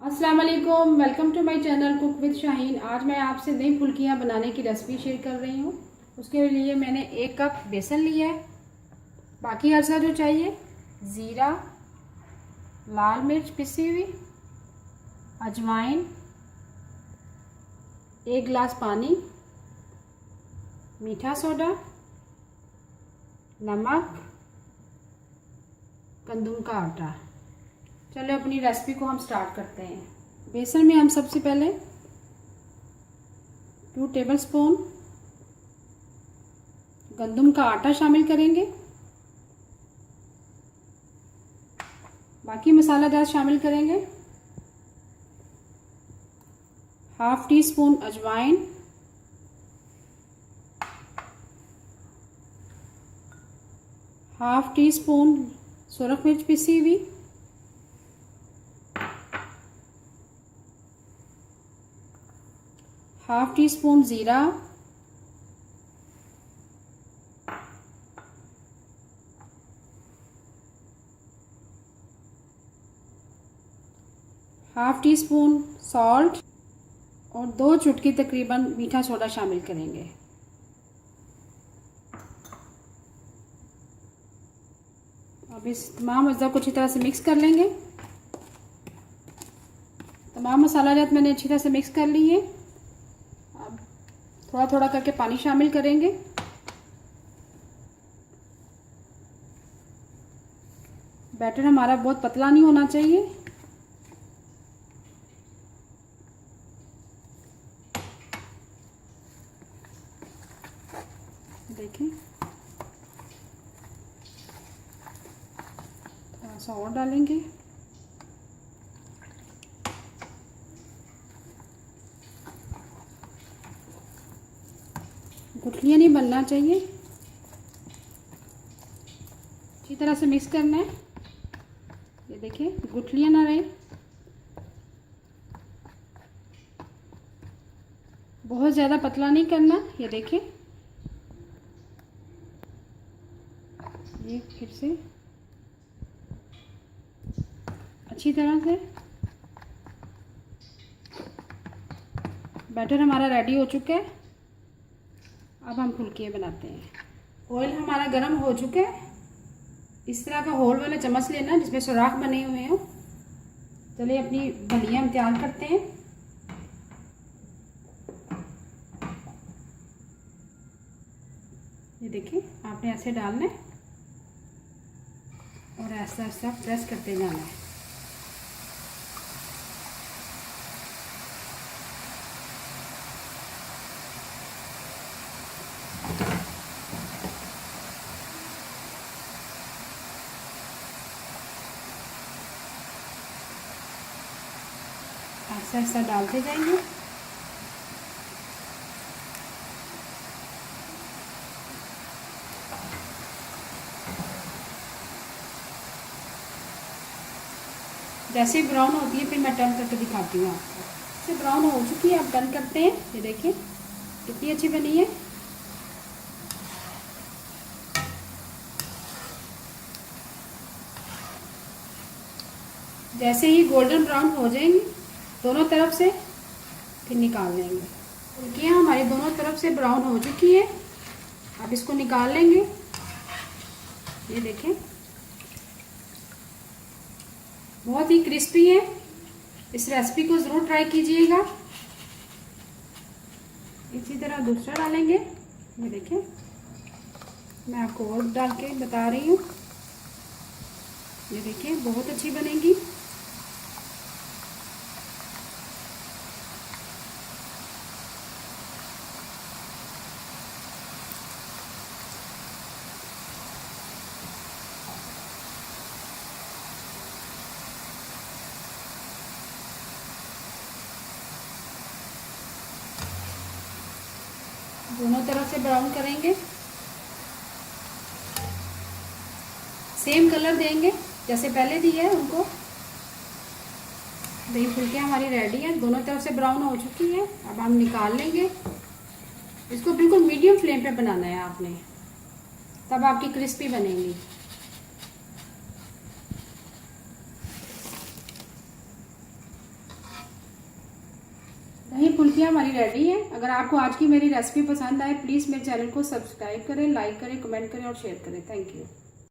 अस्सलाम वालेकुम, welcome to my channel cook with Shaheen. आज मैं आपसे दही फुल्कियाँ बनाने की रेसिपी शेयर कर रही हूँ। उसके लिए मैंने 1 कप बेसन लिया है। बाकी अज्जा जो चाहिए, ज़ीरा, लाल मिर्च पिसी हुई, अजवाइन, 1 गिलास पानी, मीठा सोडा, नमक, गंदम का आटा। चलो अपनी रेसिपी को हम स्टार्ट करते हैं। बेसन में हम सबसे पहले 2 टेबलस्पून गंदम का आटा शामिल करेंगे। बाकी मसाला जात शामिल करेंगे। 1/2 टीस्पून अजवाइन, 1/2 टीस्पून सुरख मिर्च पिसी हुई, 1/2 टीस्पून ज़ीरा, 1/2 टीस्पून सॉल्ट और 2 चुटकी तकरीबन मीठा सोडा शामिल करेंगे। अब इस तमाम अज्जा को अच्छी तरह से मिक्स कर लेंगे। तमाम मसाला जात मैंने अच्छी तरह से मिक्स कर ली है। अब थोड़ा थोड़ा करके पानी शामिल करेंगे। बैटर हमारा बहुत पतला नहीं होना चाहिए। देखें, थोड़ा सा और डालेंगे। गुठलियाँ नहीं बनना चाहिए, अच्छी तरह से मिक्स करना है। ये देखिए, गुठलियाँ ना रहे। बहुत ज़्यादा पतला नहीं करना। ये देखिए, ये फिर से अच्छी तरह से बैटर हमारा रेडी हो चुका है। अब हम फुल्कियाँ बनाते हैं। ऑयल हमारा गर्म हो चुका है। इस तरह का होल वाला चम्मच लेना जिसमें सुराख बने हुए हों। चलिए अपनी बलियाँ हम तैयार करते हैं। ये देखिए, आपने ऐसे डालना है और ऐसा ऐसा प्रेस करते जाना है। ऐसा ऐसा डालते जाएंगे। जैसे ब्राउन होती है फिर मैं टर्न करके दिखाती हूँ आपको। जैसे ब्राउन हो चुकी है, अब टर्न करते हैं। ये देखिए कितनी अच्छी बनी है। जैसे ही गोल्डन ब्राउन हो जाएंगी दोनों तरफ से, फिर निकाल लेंगे। फुल्कियाँ हमारी दोनों तरफ से ब्राउन हो चुकी है। अब इसको निकाल लेंगे। ये देखें, बहुत ही क्रिस्पी है। इस रेसिपी को ज़रूर ट्राई कीजिएगा। इसी तरह दूसरा डालेंगे। ये देखें, मैं आपको और डाल के बता रही हूँ। ये देखिए, बहुत अच्छी बनेगी। दोनों तरफ से ब्राउन करेंगे। सेम कलर देंगे जैसे पहले दिया है उनको। दही फुल्कियाँ हमारी रेडी हैं। दोनों तरफ से ब्राउन हो चुकी है। अब हम निकाल लेंगे। इसको बिल्कुल मीडियम फ्लेम पे बनाना है आपने, तब आपकी क्रिस्पी बनेंगी। फुल्कियाँ हमारी रेडी हैं। अगर आपको आज की मेरी रेसिपी पसंद आए प्लीज़ मेरे चैनल को सब्सक्राइब करें, लाइक करें, कमेंट करें और शेयर करें। Thank you.